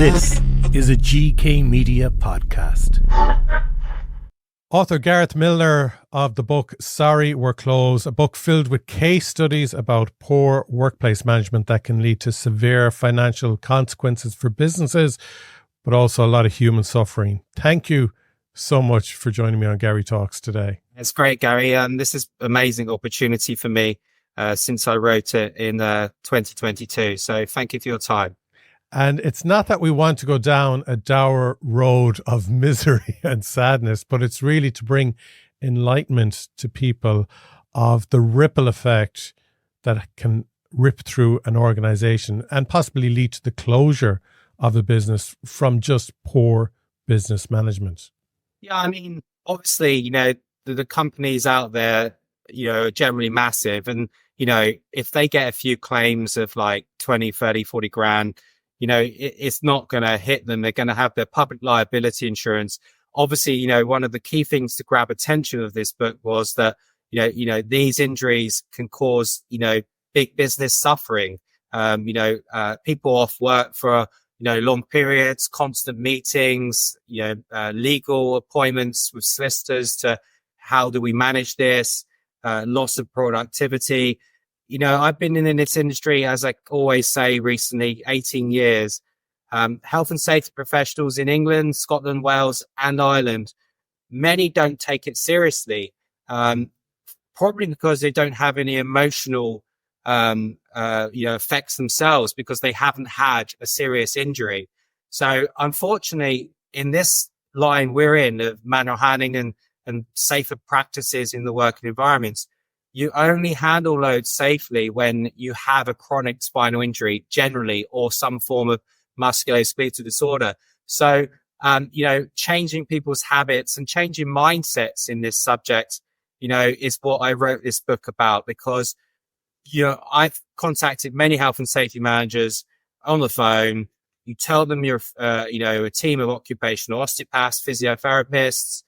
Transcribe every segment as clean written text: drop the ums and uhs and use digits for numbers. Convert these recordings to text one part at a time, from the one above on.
This is a GK Media podcast. Author Gareth Milner of the book Sorry We're Closed, a book filled with case studies about poor workplace management that can lead to severe financial consequences for businesses, but also a lot of human suffering. Thank you so much for joining me on Garry Talks today. It's great, Garry. This is an amazing opportunity for me since I wrote it in 2022. So thank you for your time. And it's not that we want to go down a dour road of misery and sadness, but it's really to bring enlightenment to people of the ripple effect that can rip through an organization and possibly lead to the closure of a business from just poor business management. Yeah, I mean, obviously, the companies out there, are generally massive. And, if they get a few claims of like 20, 30, 40 grand, it's not going to hit them. They're going to have their public liability insurance. Obviously, one of the key things to grab attention of this book was that, these injuries can cause, big business suffering. People off work for, long periods, constant meetings, legal appointments with solicitors to how do we manage this, loss of productivity. I've been in this industry, as I always say recently, 18 years. Health and safety professionals in England, Scotland, Wales, and Ireland, many don't take it seriously, probably because they don't have any emotional, effects themselves because they haven't had a serious injury. So unfortunately, in this line we're in of manual handling and safer practices in the working environments, you only handle loads safely when you have a chronic spinal injury generally or some form of musculoskeletal disorder. So, changing people's habits and changing mindsets in this subject, is what I wrote this book about because, I've contacted many health and safety managers on the phone. You tell them you're, a team of occupational osteopaths, physiotherapists.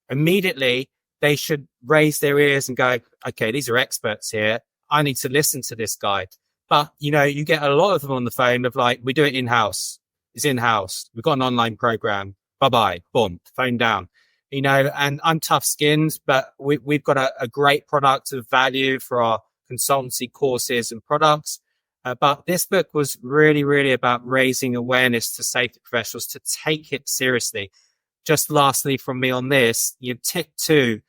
Immediately, they should raise their ears and go, okay, these are experts here. I need to listen to this guy. But, you get a lot of them on the phone of like, we do it in-house. It's in-house. We've got an online program. Bye-bye. Boom. Phone down. And I'm tough-skinned, but we've got a great product of value for our consultancy courses and products. But this book was really, really about raising awareness to safety professionals to take it seriously. Just lastly from me on this, tip 2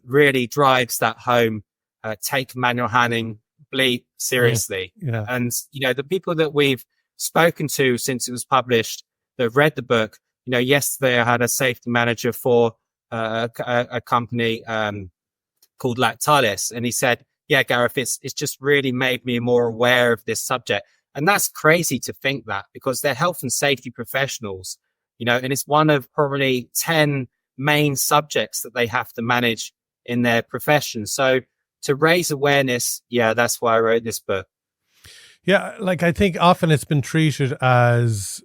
really drives that home. Take manual handling bleep seriously. Yeah. And, the people that we've spoken to since it was published that read the book, yesterday I had a safety manager for a company called Lactalis. And he said, yeah, Gareth, it's just really made me more aware of this subject. And that's crazy to think that because they're health and safety professionals, and it's one of probably 10 main subjects that they have to manage in their profession. So to raise awareness, that's why I wrote this book. Yeah, I think often it's been treated as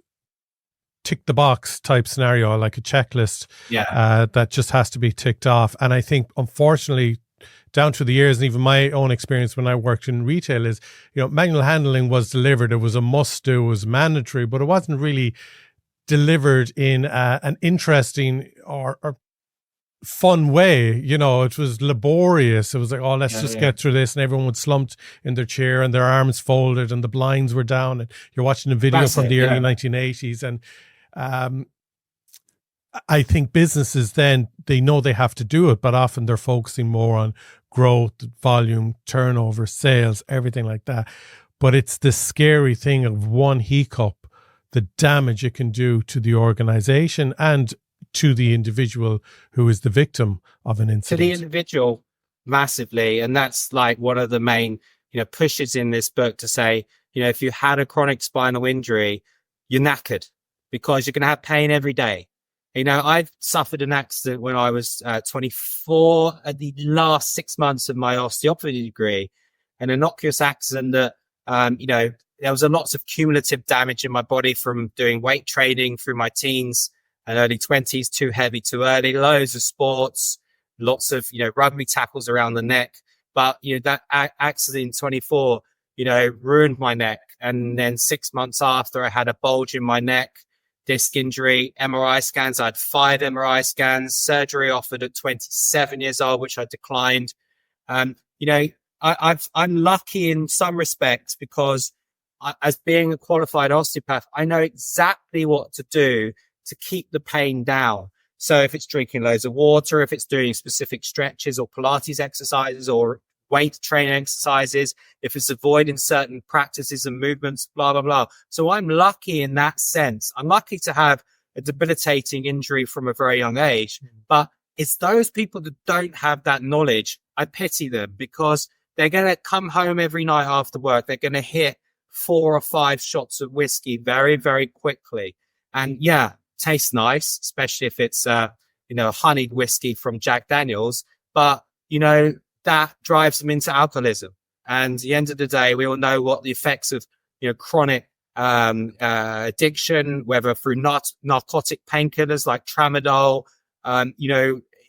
tick the box type scenario, like a checklist that just has to be ticked off. And I think, unfortunately, down through the years, and even my own experience when I worked in retail is, manual handling was delivered. It was a must do, it was mandatory, but it wasn't really delivered in an interesting or fun way. It was laborious. It was like, let's just get through this, and everyone would slumped in their chair and their arms folded and the blinds were down, and you're watching a video from the early 1980s. And I think businesses then, they know they have to do it, but often they're focusing more on growth, volume, turnover, sales, everything like that. But it's the scary thing of one hiccup, the damage it can do to the organization and to the individual who is the victim of an incident. To the individual, massively. And that's like one of the main, pushes in this book to say, if you had a chronic spinal injury, you're knackered because you're going to have pain every day. I've suffered an accident when I was 24 at the last 6 months of my osteopathy degree, an innocuous accident that, there was lots of cumulative damage in my body from doing weight training through my teens and early 20s, too heavy, too early, loads of sports, lots of, rugby tackles around the neck. But, that accident in 24, ruined my neck, And then 6 months after, I had a bulge in my neck, disc injury, MRI scans. I had 5 MRI scans, surgery offered at 27 years old, which I declined. You know, I'm lucky in some respects because as being a qualified osteopath, I know exactly what to do to keep the pain down. So if it's drinking loads of water, if it's doing specific stretches or Pilates exercises or weight training exercises, if it's avoiding certain practices and movements, blah, blah, blah. So I'm lucky in that sense. I'm lucky to have a debilitating injury from a very young age, but it's those people that don't have that knowledge. I pity them because they're going to come home every night after work. They're going to hit 4 or 5 shots of whiskey very, very quickly. And yeah, tastes nice, especially if it's, honeyed whiskey from Jack Daniels. But, that drives them into alcoholism. And at the end of the day, we all know what the effects of, chronic addiction, whether through narcotic painkillers like tramadol,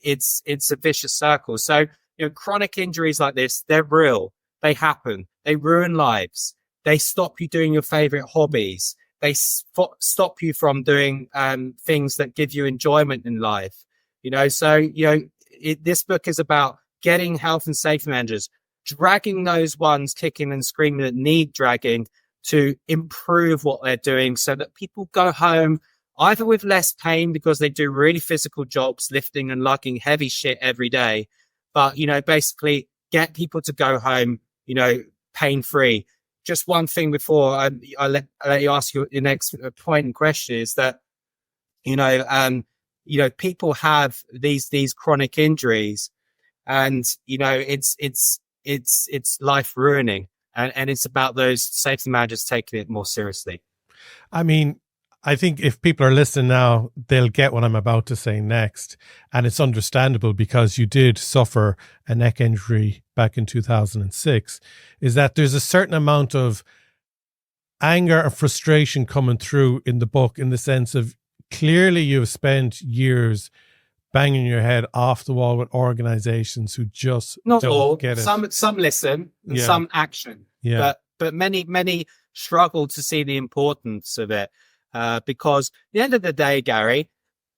it's a vicious circle. So, chronic injuries like this, they're real. They happen. They ruin lives. They stop you doing your favorite hobbies. They stop you from doing things that give you enjoyment in life. This book is about getting health and safety managers, dragging those ones kicking and screaming that need dragging to improve what they're doing so that people go home either with less pain because they do really physical jobs, lifting and lugging heavy shit every day. But, basically get people to go home, pain-free. Just one thing before I let you ask your next point and question is that, people have these chronic injuries and, it's life ruining. And it's about those safety managers taking it more seriously. I mean, I think if people are listening now, they'll get what I'm about to say next. And it's understandable because you did suffer a neck injury back in 2006, is that there's a certain amount of anger and frustration coming through in the book in the sense of clearly you've spent years banging your head off the wall with organizations who just not don't all get it. Some listen and some action. Yeah. But many struggle to see the importance of it. Because at the end of the day, Gary,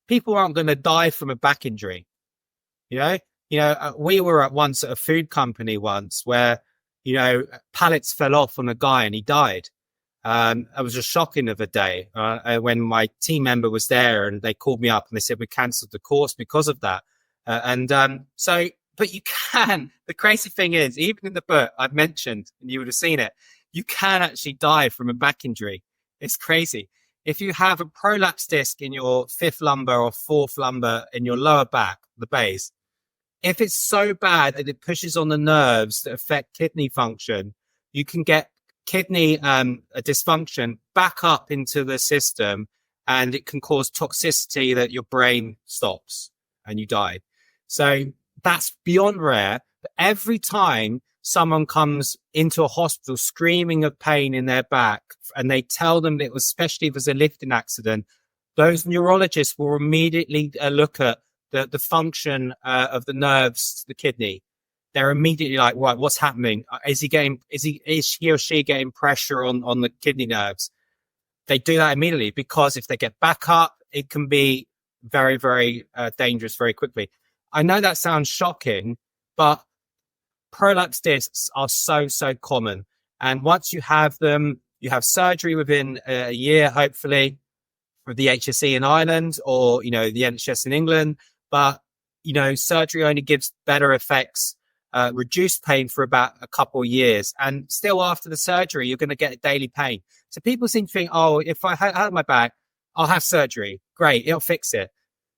people aren't going to die from a back injury. We were at a food company once where, pallets fell off on a guy and he died. It was a shocking of a day when my team member was there and they called me up and they said, we cancelled the course because of that. But you can, the crazy thing is, even in the book I've mentioned, and you would have seen it, you can actually die from a back injury. It's crazy. If you have a prolapse disc in your 5th lumbar or 4th lumbar in your lower back, the base, if it's so bad that it pushes on the nerves that affect kidney function, you can get kidney dysfunction back up into the system and it can cause toxicity that your brain stops and you die. So that's beyond rare. But every time someone comes into a hospital screaming of pain in their back and they tell them it was, especially if it was a lifting accident, those neurologists will immediately look at the function of the nerves to the kidney. They're immediately like, right, what's happening? Is he or she getting pressure on the kidney nerves? They do that immediately because if they get back up, it can be very, very dangerous very quickly. I know that sounds shocking, but prolapse discs are so common. And once you have them, you have surgery within a year, hopefully, with the HSE in Ireland or, the NHS in England. But, surgery only gives better effects, reduced pain for about a couple of years. And still after the surgery, you're going to get daily pain. So people seem to think, oh, if I hurt my back, I'll have surgery. Great, it'll fix it.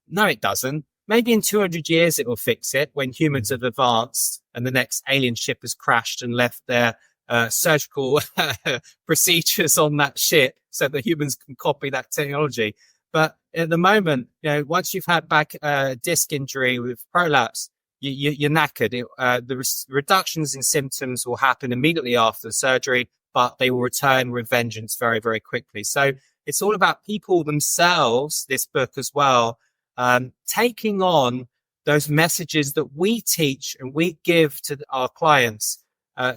No, it doesn't. Maybe in 200 years it will fix it when humans have advanced and the next alien ship has crashed and left their surgical procedures on that ship so that humans can copy that technology. But at the moment, once you've had back disc injury with prolapse, you're knackered. The reductions in symptoms will happen immediately after the surgery, but they will return with vengeance very, very quickly. So it's all about people themselves, this book as well, taking on those messages that we teach and we give to our clients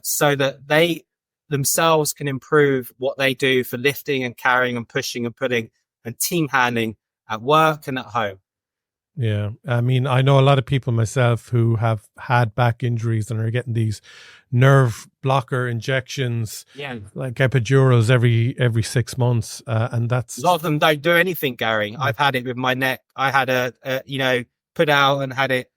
so that they themselves can improve what they do for lifting and carrying and pushing and putting and team handling at work and at home. Yeah. I mean, I know a lot of people myself who have had back injuries and are getting these nerve blocker injections, like epidurals every 6 months. And that's... A lot of them don't do anything, Gary. I've had it with my neck. I had put out and had it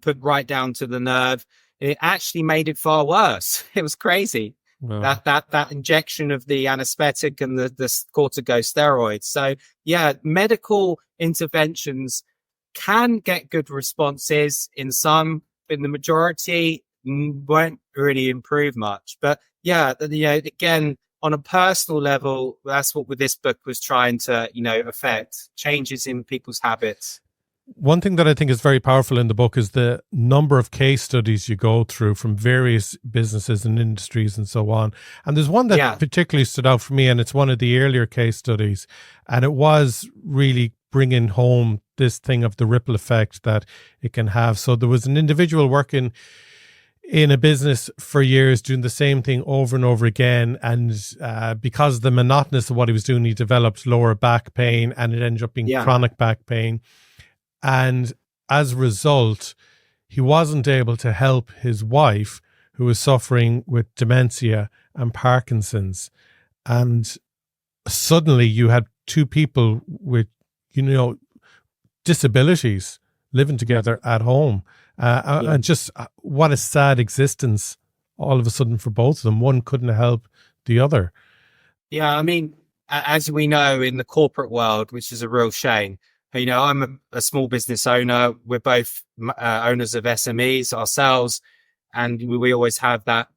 put right down to the nerve. It actually made it far worse. It was crazy. Wow. That injection of the anesthetic and the corticosteroids. So yeah, medical interventions can get good responses in some, in the majority won't really improve much. But yeah, again, on a personal level, that's what this book was trying to, affect changes in people's habits. One thing that I think is very powerful in the book is the number of case studies you go through from various businesses and industries and so on. And there's one that particularly stood out for me, and it's one of the earlier case studies. And it was really bringing home this thing of the ripple effect that it can have. So there was an individual working in a business for years doing the same thing over and over again. And because of the monotonous of what he was doing, he developed lower back pain, and it ended up being chronic back pain. And as a result, he wasn't able to help his wife, who was suffering with dementia and Parkinson's. And suddenly you had two people with, disabilities living together at home. And just what a sad existence all of a sudden for both of them. One couldn't help the other. Yeah, I mean, as we know in the corporate world, which is a real shame, I'm a small business owner. We're both owners of SMEs ourselves. And we always have that,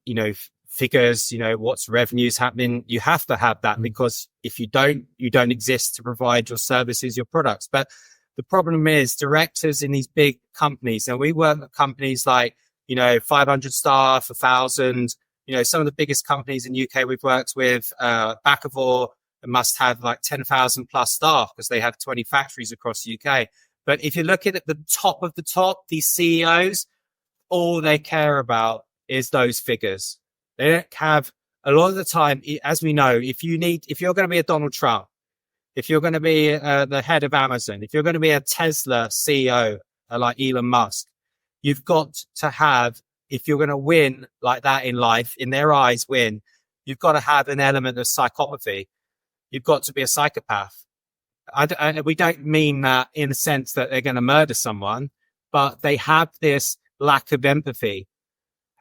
figures, what's revenues happening. You have to have that because if you don't exist to provide your services, your products. But the problem is directors in these big companies, and we work at companies like, 500 staff, 1,000, some of the biggest companies in UK we've worked with, Bakkavor, must have like 10,000 plus staff because they have 20 factories across the UK. But if you look at the top of the top, these CEOs, all they care about is those figures. They don't have, a lot of the time, as we know, if you're going to be a Donald Trump, if you're going to be the head of Amazon, if you're going to be a Tesla CEO like Elon Musk, you've got to have, if you're going to win like that in life, in their eyes win, you've got to have an element of psychopathy. You've got to be a psychopath. We don't mean that in the sense that they're going to murder someone, but they have this lack of empathy,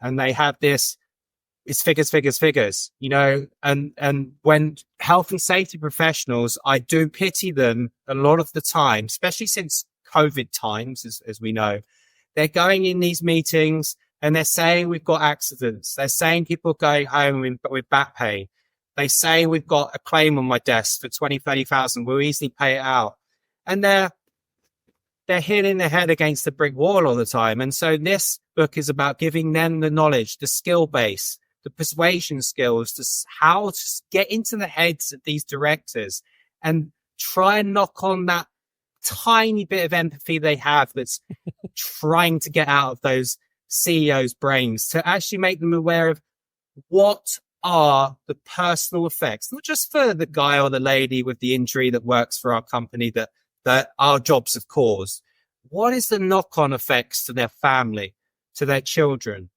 and they have this, it's figures, and when health and safety professionals, I do pity them a lot of the time, especially since COVID times, as we know, they're going in these meetings and they're saying we've got accidents. They're saying people are going home with back pain. They say we've got a claim on my desk for 20, 30,000. We'll easily pay it out. And they're hitting their head against the brick wall all the time. And so this book is about giving them the knowledge, the skill base, the persuasion skills, to how to get into the heads of these directors and try and knock on that tiny bit of empathy they have that's trying to get out of those CEOs' brains, to actually make them aware of what are the personal effects, not just for the guy or the lady with the injury that works for our company that our jobs have caused. What is the knock-on effects to their family, to their children,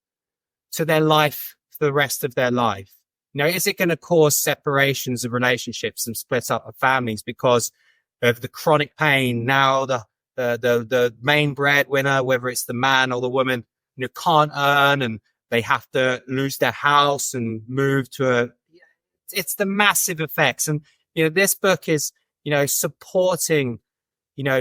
to their life, for the rest of their life? Is it going to cause separations of relationships and split up of families because of the chronic pain? Now the main breadwinner, whether it's the man or the woman, can't earn, and they have to lose their house and move to it's the massive effects. And, this book is, supporting,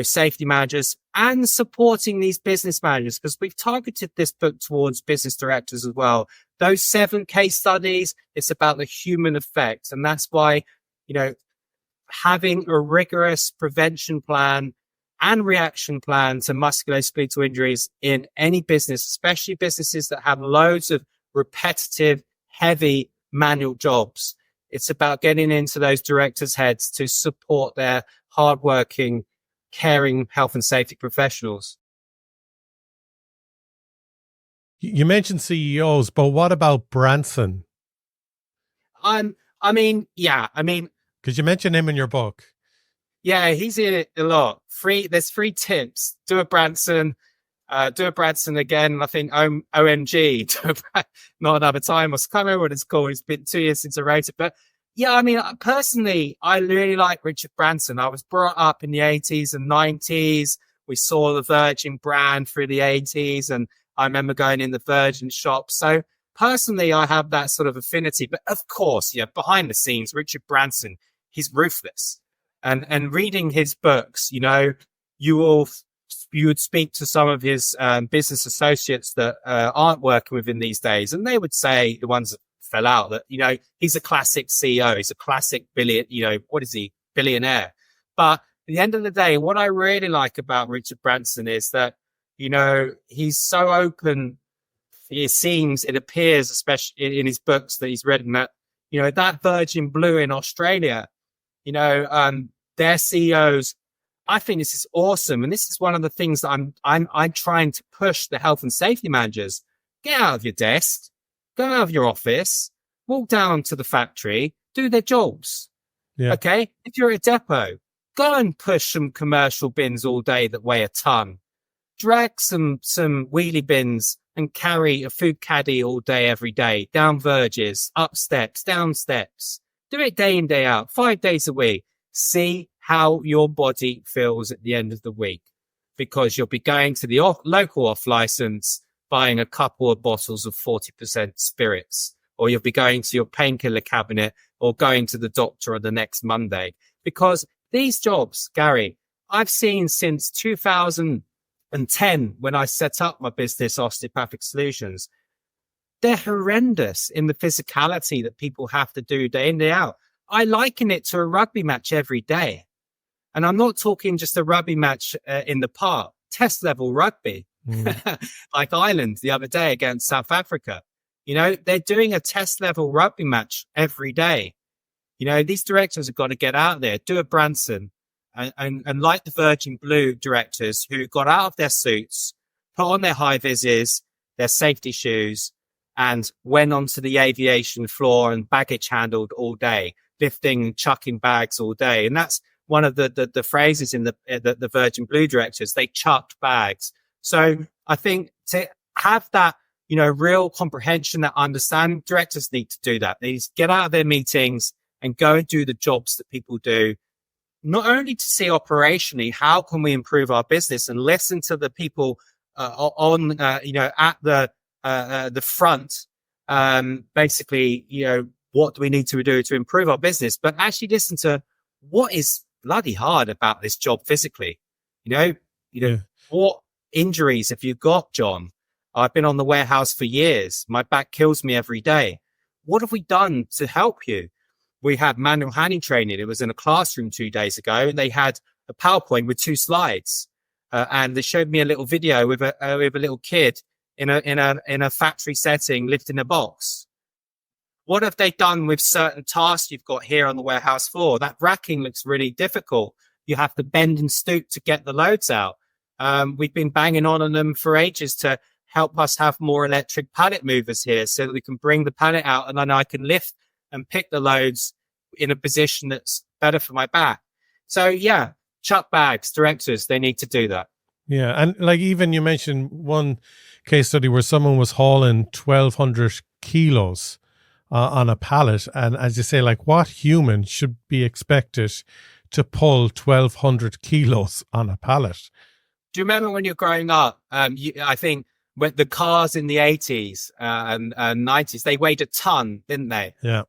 safety managers and supporting these business managers, because we've targeted this book towards business directors as well. Those 7 case studies, it's about the human effect. And that's why, having a rigorous prevention plan and reaction plan to musculoskeletal injuries in any business, especially businesses that have loads of repetitive, heavy manual jobs. It's about getting into those directors' heads to support their hardworking, caring health and safety professionals. You mentioned CEOs, but what about Branson? Because you mentioned him in your book. Yeah, he's in it a lot. There's 3 tips. Do a Branson again. I think OMG, not another time. I can't remember what it's called. It's been 2 years since I wrote it. But yeah, I mean, personally, I really like Richard Branson. I was brought up in the 80s and 90s. We saw the Virgin brand through the 80s, and I remember going in the Virgin shop. So personally, I have that sort of affinity. But of course, yeah, behind the scenes, Richard Branson, he's ruthless. And reading his books, you know, you would speak to some of his business associates that aren't working with him these days, and they would say, the ones that fell out, that, you know, he's a classic CEO, he's a classic billionaire. But at the end of the day, what I really like about Richard Branson is that, you know, he's so open. It appears, especially in his books that he's written, that, you know, that Virgin Blue in Australia, you know, their CEOs, I think this is awesome. And this is one of the things that I'm trying to push the health and safety managers. Get out of your desk, go out of your office, walk down to the factory, do their jobs. Yeah. Okay. If you're at a depot, go and push some commercial bins all day that weigh a ton. Drag some wheelie bins and carry a food caddy all day, every day, down verges, up steps, down steps. Do it day in, day out, 5 days a week. See how your body feels at the end of the week, because you'll be going to the local off license, buying a couple of bottles of 40% spirits, or you'll be going to your painkiller cabinet or going to the doctor on the next Monday. Because these jobs, Garry, I've seen since 2010, when I set up my business, Osteopathic Solutions, they're horrendous in the physicality that people have to do day in, day out. I liken it to a rugby match every day. And I'm not talking just a rugby match in the park, test level rugby, like Ireland the other day against South Africa. You know, they're doing a test level rugby match every day. You know, these directors have got to get out there, do a Branson, and like the Virgin Blue directors who got out of their suits, put on their high vises, their safety shoes, and went onto the aviation floor and baggage handled all day, lifting and chucking bags all day. And that's one of the phrases in the Virgin Blue directors. They chucked bags. So I think to have that, you know, real comprehension, that understanding, directors need to do that. They need to get out of their meetings and go and do the jobs that people do, not only to see operationally, how can we improve our business, and listen to the people at the front, basically, you know, what do we need to do to improve our business, but actually listen to what is bloody hard about this job physically. You know, what injuries have you got, John? I've been on the warehouse for years. My back kills me every day. What have we done to help you? We had manual handling training. It was in a classroom 2 days ago, and they had a PowerPoint with 2 slides. And they showed me a little video with a little kid in a factory setting, lifting a box. What have they done with certain tasks you've got here on the warehouse floor? That racking looks really difficult. You have to bend and stoop to get the loads out. We've been banging on them for ages to help us have more electric pallet movers here, so that we can bring the pallet out and then I can lift and pick the loads in a position that's better for my back. So yeah, chuck bags, directors, they need to do that. Yeah. And like, even you mentioned one case study where someone was hauling 1,200 kilos on a pallet. And as you say, like, what human should be expected to pull 1,200 kilos on a pallet? Do you remember when you're growing up? I think when the cars in the 80s and 90s, they weighed a ton, didn't they? Yeah.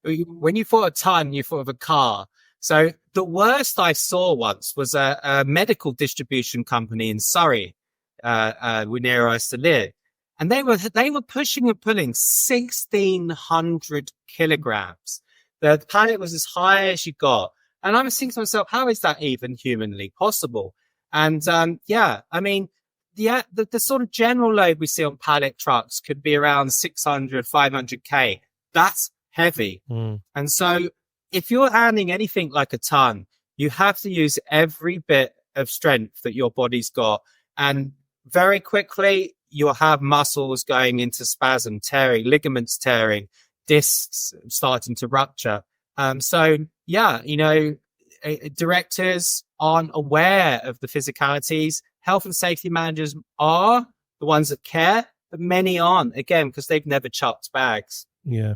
When you thought a ton, you thought of a car. So the worst I saw once was a medical distribution company in Surrey, near I used to live. And they were pushing and pulling 1,600 kilograms. The pallet was as high as you got. And I was thinking to myself, how is that even humanly possible? And I mean, the sort of general load we see on pallet trucks could be around 600, 500K. That's heavy. And so if you're handling anything like a ton, you have to use every bit of strength that your body's got. And very quickly, you'll have muscles going into spasm, tearing, ligaments tearing, discs starting to rupture. Directors aren't aware of the physicalities. Health and safety managers are the ones that care, but many aren't, again, because they've never chucked bags. Yeah.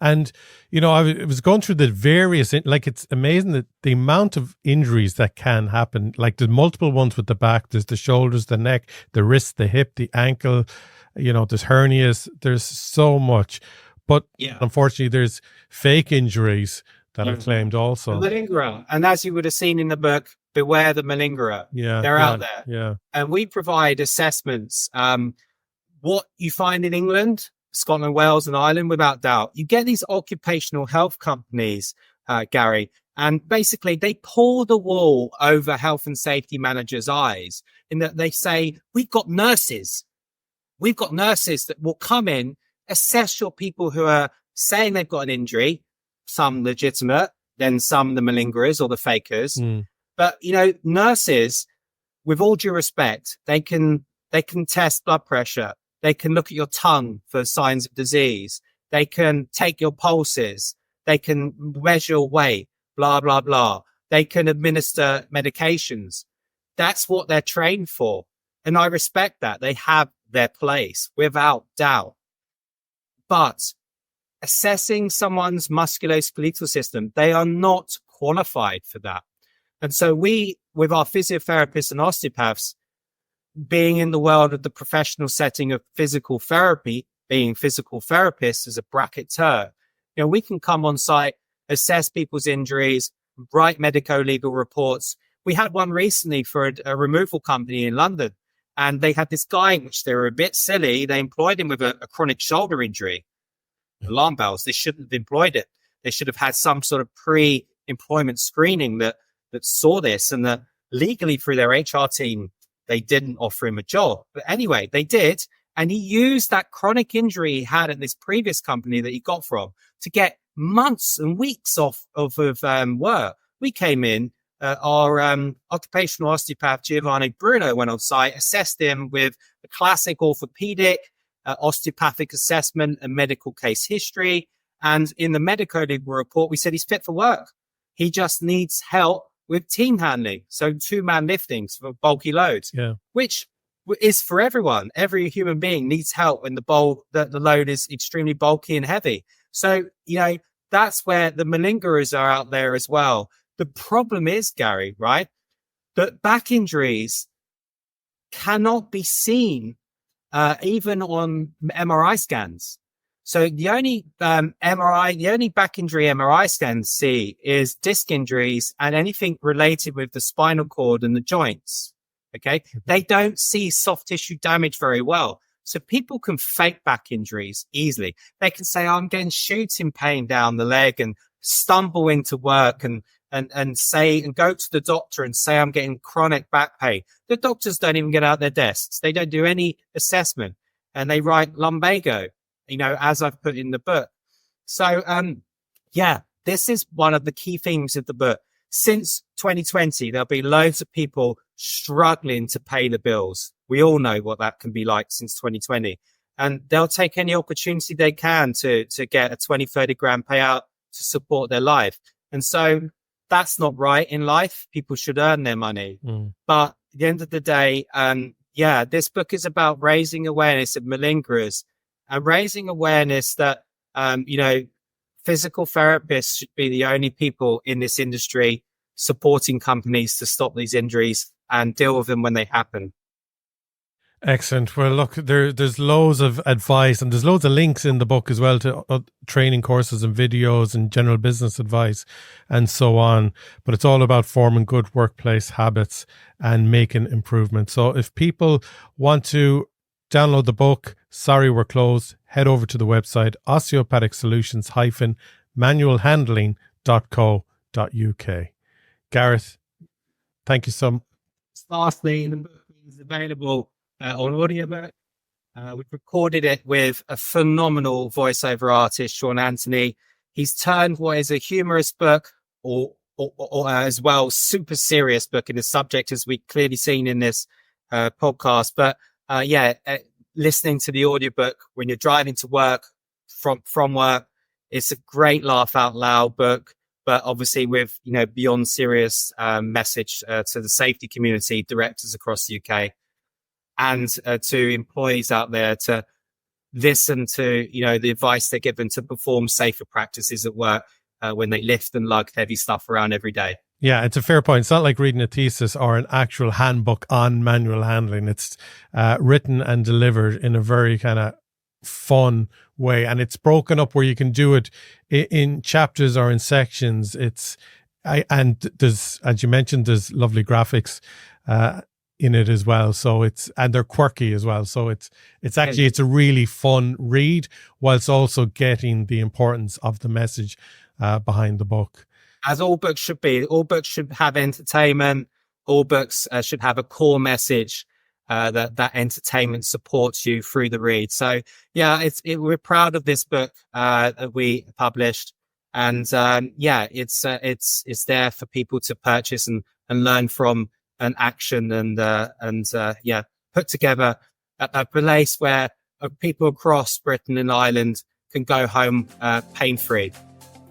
And, I was going through the various, it's amazing that the amount of injuries that can happen, like there's multiple ones with the back, there's the shoulders, the neck, the wrist, the hip, the ankle, there's hernias, there's so much. But unfortunately, there's fake injuries that are claimed also. The malingerer. And as you would have seen in the book, beware the malingerer. They're out there. Yeah. And we provide assessments. What you find in England, Scotland, Wales, and Ireland, without doubt, you get these occupational health companies, Garry, and basically they pull the wool over health and safety managers' eyes in that they say, we've got nurses that will come in, assess your people who are saying they've got an injury, some legitimate, then some the malingerers or the fakers. But, nurses, with all due respect, they can test blood pressure. They can look at your tongue for signs of disease. They can take your pulses. They can measure your weight, blah, blah, blah. They can administer medications. That's what they're trained for. And I respect that. They have their place without doubt. But assessing someone's musculoskeletal system, they are not qualified for that. And so we, with our physiotherapists and osteopaths, being in the world of the professional setting of physical therapy, being physical therapists as a bracketeur, we can come on site, assess people's injuries, write medico-legal reports. We had one recently for a removal company in London, and they had this guy, which they were a bit silly. They employed him with a chronic shoulder injury. Alarm bells. They shouldn't have employed it. They should have had some sort of pre-employment screening that saw this, and that legally through their HR team, they didn't offer him a job. But anyway, they did. And he used that chronic injury he had at this previous company that he got from to get months and weeks off of work. We came in, our occupational osteopath, Giovanni Bruno, went on site, assessed him with the classic orthopedic osteopathic assessment and medical case history. And in the medical legal report, we said he's fit for work. He just needs help with team handling. So 2-man liftings for bulky loads, which is for everyone. Every human being needs help when the load is extremely bulky and heavy. So, that's where the malingerers are out there as well. The problem is, Garry, right, that back injuries cannot be seen even on MRI scans. So the only the only back injury MRI scans see is disc injuries and anything related with the spinal cord and the joints. Okay. They don't see soft tissue damage very well. So people can fake back injuries easily. They can say, I'm getting shooting pain down the leg, and stumble into work and go to the doctor and say, I'm getting chronic back pain. The doctors don't even get out their desks. They don't do any assessment, and they write lumbago, as I've put in the book. So, this is one of the key themes of the book. Since 2020, there'll be loads of people struggling to pay the bills. We all know what that can be like since 2020. And they'll take any opportunity they can to get a 20, 30 grand payout to support their life. And so that's not right in life. People should earn their money. But at the end of the day, this book is about raising awareness of malingerers and raising awareness that, physical therapists should be the only people in this industry supporting companies to stop these injuries and deal with them when they happen. Excellent. Well, look, there's loads of advice, and there's loads of links in the book as well to training courses and videos and general business advice and so on. But it's all about forming good workplace habits and making improvements. So if people want to download the book, Sorry We're Closed, head over to the website osteopathic solutions-manualhandling.co.uk. Gareth, thank you so much. Lastly, the book is available on audiobook. We've recorded it with a phenomenal voiceover artist, Sean Anthony. He's turned what is a humorous book or as well super serious book in the subject, as we've clearly seen in this podcast. But listening to the audiobook when you're driving to work from work. It's a great laugh out loud book, but obviously with, beyond serious message to the safety community, directors across the UK, and to employees out there to listen to, the advice they're given to perform safer practices at work when they lift and lug heavy stuff around every day. Yeah, it's a fair point. It's not like reading a thesis or an actual handbook on manual handling. It's written and delivered in a very kind of fun way, and it's broken up where you can do it in chapters or in sections. And there's, as you mentioned, there's lovely graphics in it as well. So and they're quirky as well. So it's a really fun read, whilst also getting the importance of the message behind the book. As all books should be. All books should have entertainment. All books should have a core message that entertainment supports you through the read. So yeah, we're proud of this book that we published, and it's there for people to purchase and learn from, and action, and put together a place where people across Britain and Ireland can go home pain-free.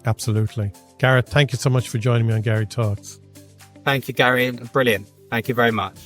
Absolutely. Gareth, thank you so much for joining me on Garry Talks. Thank you, Garry. Brilliant. Thank you very much.